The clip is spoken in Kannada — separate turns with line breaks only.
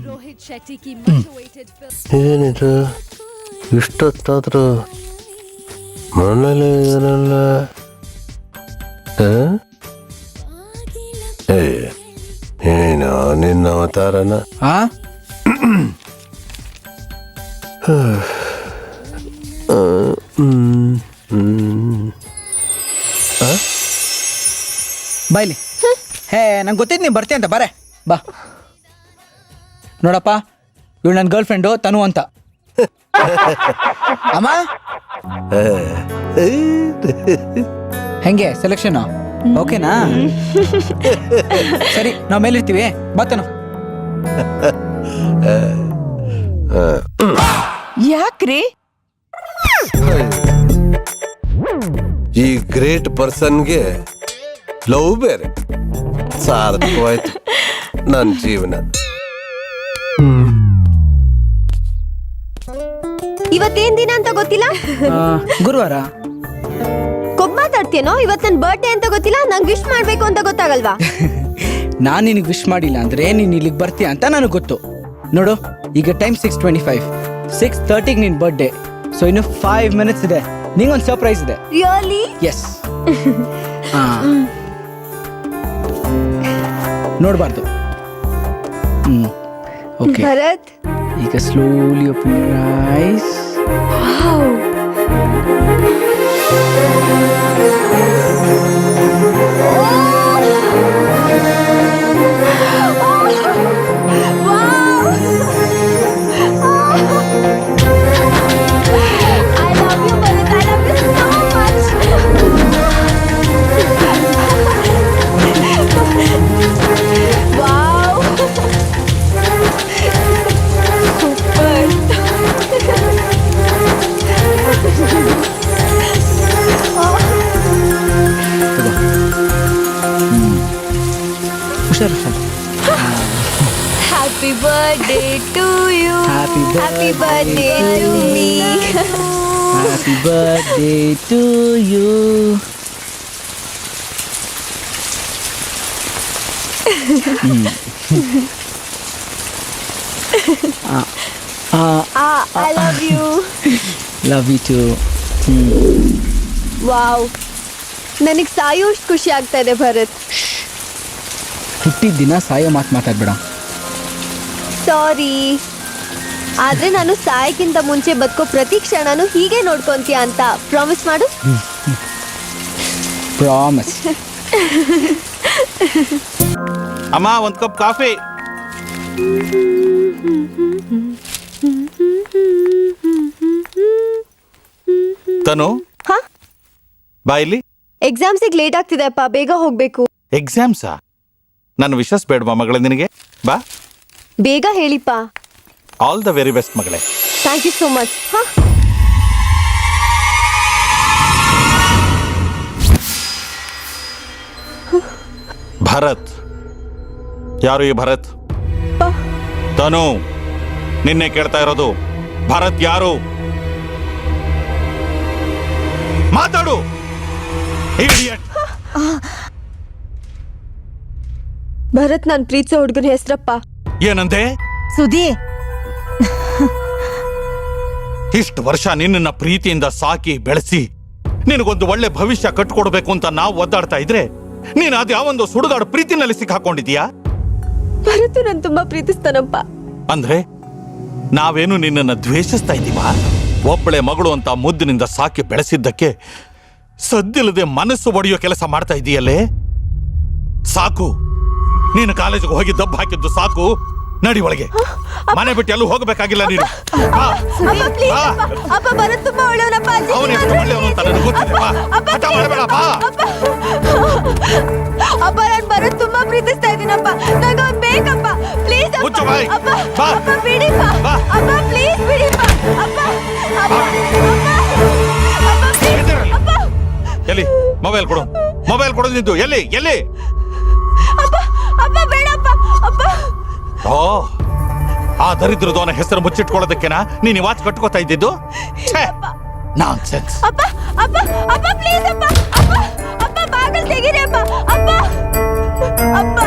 Rohit Shetty की much awaited film.
ಏನಿದು ಇಷ್ಟೊತ್ತಾದ್ರೂ ಮನೇಲಿ ಇರಲ್ಲ. ಏನು ನಿನ್ನ ಅವತಾರನ?
ಬಾಯ್ಲಿ ಹೇ ನಂಗೆ ಗೊತ್ತಿದ್ದು ನೀನು ಬರ್ತೀಯ ಅಂತ ಬರೇ ಬಾ ನೋಡಪ್ಪ ಇವಳು ನನ್ನ ಗರ್ಲ್ ಫ್ರೆಂಡು ತನು ಅಂತ ಅಮ್ಮ ಹೆಂಗೆ ಸೆಲೆಕ್ಷನ್ ಓಕೆನಾ ಸರಿ ನಾವು ಮೇಲಿರ್ತೀವಿ ಬಾ ತನು
ಯಾಕ್ರಿ
ಈ ಗ್ರೇಟ್ ಪರ್ಸನ್ಗೆ ಲವ್ ಬೇರೆ ಸಾರ್ಥಕವಾಯ್ತು ನನ್ನ ಜೀವನ.
ಇವತ್ತೇನ್ ದಿನ ಅಂತ ಗೊತ್ತಿಲ್ಲ.
ಗುರುವಾರ
ಕೊಬ್ಬ ಮಾತಾಡ್ತೀನೋ. ಇವತ್ ನನ್ ಬರ್ಡೇ ಅಂತ ಗೊತ್ತಿಲ್ಲ. ನಂಗೆ ವಿಶ್ ಮಾಡ್ಬೇಕು ಅಂತ ಗೊತ್ತಾಗಲ್ವಾ?
ನಾನು ನಿನಗೆ ವಿಶ್ ಮಾಡಿಲ್ಲ ಅಂದ್ರೆ ನೀನು ಇಲ್ಲಿಗೆ ಬರ್ತೀಯ ಅಂತ ನನಗೆ ಗೊತ್ತು. ನೋಡು ಈಗ ಟೈಮ್ 6:25 6:30ಗೆ ನಿನ್ನ ಬರ್ಡೇ. ಸೊ ಇನ್ನು 5 minutes ಇದೆ. ನಿಂಗೊಂದು ಸರ್ಪ್ರೈಸ್ ಇದೆ.
ರಿಯಲಿ?
ಎಸ್. ನೋಡಬಾರ್ದು. ಓಕೆ
ಭರತ್,
ಈಗ slowly open your eyes.
Happy birthday to you.
Happy
birthday to me.
Happy birthday to you.
I love you.
Love you too.
Wow, ನನಗೆ ಸಾಯೋಷ್ಟು ಖುಷಿ ಆಗ್ತಾ ಇದೆ ಭರತ್.
ಹುಟ್ಟಿದ ದಿನ ಸಾಯೋ ಮಾತು ಮಾತಾಡ್ಬೇಡ.
ಸಾರಿ, ಆದ್ರೆ ನಾನು ಸಾಯಕ್ಕಿಂತ ಮುಂಚೆ ಬದುಕೋ ಪ್ರತಿ ಕ್ಷಣನೂ ಹೀಗೆ ನೋಡ್ಕೊಂತೀಯ ಅಂತ ಪ್ರಾಮಿಸ್ ಮಾಡು.
ಪ್ರಾಮಿಸ್.
ಅಮ್ಮ ಒಂದ್ ಕಪ್ ಕಾಫಿ. ತನು ಬಾ ಇಲ್ಲಿ.
ಎಕ್ಸಾಮ್ಸಿಗೆ ಲೇಟ್ ಆಗ್ತಿದೆ ಅಪ್ಪ, ಬೇಗ ಹೋಗ್ಬೇಕು.
ಎಕ್ಸಾಮ್ಸಾ? ನನ್ನ ವಿಶಸ್ ಬೇಡವಾ ಮಗಳೇ ನಿನಗೆ? ಬಾ
ಬೇಗ ಹೇಳಿಪ್ಪ.
ಆಲ್ ದ ವೆರಿ ಬೆಸ್ಟ್ ಮಗಳೇ.
Thank you so much.
Bharat ಯಾರು ಈ ಭರತ್? ತನು ನಿನ್ನೆ ಕೇಳ್ತಾ ಇರೋದು, ಭರತ್ ಯಾರು? ಮಾತಾಡು.
ಭರತ್ ನನ್ ಪ್ರೀತಿಸೋ ಹುಡುಗನ ಹೆಸರಪ್ಪ.
ಏನಂತೆ?
ಸುಧಿ.
ಇಷ್ಟು ವರ್ಷ ನಿನ್ನ ಪ್ರೀತಿಯಿಂದ ಸಾಕಿ ಬೆಳೆಸಿ ನಿನಗೊಂದು ಒಳ್ಳೆ ಭವಿಷ್ಯ ಕಟ್ಕೊಡ್ಬೇಕು ಅಂತ ನಾವು ಒದ್ದಾಡ್ತಾ ಇದ್ರೆ ನೀನು ಅದು ಯಾವೊಂದು ಸುಡುಗಾಡು ಪ್ರೀತಿನಲ್ಲಿ ಸಿಕ್ಕಾಕೊಂಡಿದೀಯಾ?
ಭರತ್ ನನ್ ತುಂಬಾ ಪ್ರೀತಿಸ್ತಾನಪ್ಪ.
ಅಂದ್ರೆ ನಾವೇನು ನಿನ್ನನ್ನು ದ್ವೇಷಿಸ್ತಾ ಇದ್ದೀವಾ? ಒಬ್ಬಳೆ ಮಗಳು ಅಂತ ಮುದ್ದಿನಿಂದ ಸಾಕಿ ಬೆಳೆಸಿದ್ದಕ್ಕೆ ಸದ್ದಿಲ್ಲದೆ ಮನಸ್ಸು ಒಡೆಯೋ ಕೆಲಸ ಮಾಡ್ತಾ ಇದೀಯಲ್ಲೇ. ಸಾಕು, ನೀನು ಕಾಲೇಜಿಗೆ ಹೋಗಿ ದಬ್ಬ ಹಾಕಿದ್ದು ಸಾಕು. ನಡಿ ಒಳಗೆ. ಮನೆ ಬಿಟ್ಟು ಎಲ್ಲೂ ಹೋಗಬೇಕಾಗಿಲ್ಲ ನೀನು.
ಭರತ್ ತುಂಬಾ ಒಳ್ಳೆಯವನಪ್ಪ.
ಅವನೆಷ್ಟು ಒಳ್ಳೆಯವನು ಅಂತ ನನಗೆ ಗೊತ್ತಿದೆ. ಹಠ ಮಾಡಬೇಡ ಬಾ.
ಅಪ್ಪ ನಾನು ಭರತ್ ತುಂಬಾ ಪ್ರೀತಿಸ್ತಾ ಇದ್ದೀನಪ್ಪ. ನನಗೆ ಬೇಕಪ್ಪ. ಪ್ಲೀಸ್
ಮುಚ್ಚು ಬಾಯ್.
ಅಪ್ಪ ಬಿಡಿಪ್ಪ. ಅಪ್ಪ ಪ್ಲೀಸ್ ಬಿಡಿಪ್ಪ. ಅಪ್ಪ
ಎಲ್ಲಿ ಮೊಬೈಲ್ ಕೊಡು. ಮೊಬೈಲ್ ಕೊಡೋದು ನಿಂತು. ಎಲ್ಲಿ ಎಲ್ಲಿ?
ಅಪ್ಪ ಬೇಡಪ್ಪ. ಅಪ್ಪ
ಓ, ಆ ದರಿದ್ರದವನ ಹೆಸರು ಮುಚ್ಚಿಟ್ಕೊಳ್ಳೋದಕ್ಕೆನಾ ನೀನು ಈ ವಾಚ್ ಕಟ್ಕೋತಾ ಇದ್ದಿದ್ದು? ನಾನ್ಸೆನ್ಸ್.
ಅಪ್ಪ ಅಪ್ಪ ಅಪ್ಪ ಪ್ಲೀಸ್ ಅಪ್ಪ. ಅಪ್ಪ ಬಾಗಿಲು ತೆಗೀರಿ ಅಪ್ಪ. ಅಪ್ಪ ಅಪ್ಪ